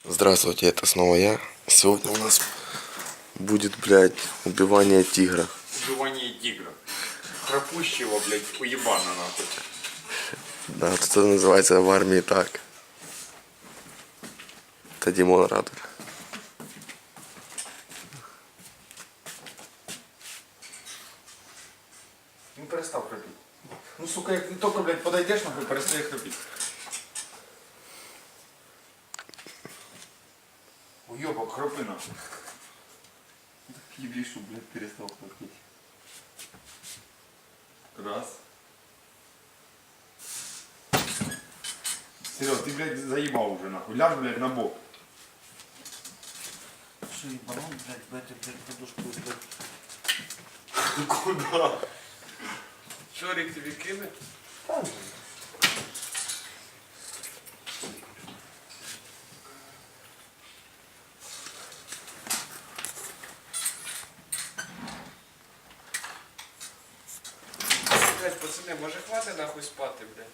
Здравствуйте, это снова я. Сегодня у нас будет, блядь, убивание тигра. Убивание тигра. Пропущего, блядь, уебана нахуй. Да, вот это называется в армии так. Это Димон Радуль. Ну перестав храпеть. Ну сука, як тільки, блядь, подойдеш нахуй, перестає храпеть. Уебок, храпи нахуй. Ебишу, блядь, перестал храпеть. Раз. Серег, ты, блядь, заебал уже нахуй. Ляж, блядь, на бок. Что, ебанул, блядь, в эту, блядь, подушку, блядь. Куда? Шорик тобі кине? Блять, пацани, може хватить нахуй спати, блядь?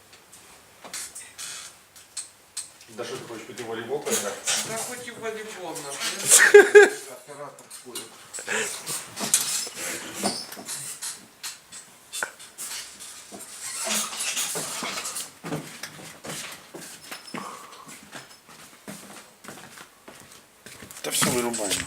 Да что ты хочешь пойти в волейбол поиграть? Та хоч і в волейбол, нахуй. Оператор ходит. Да все вырубаем.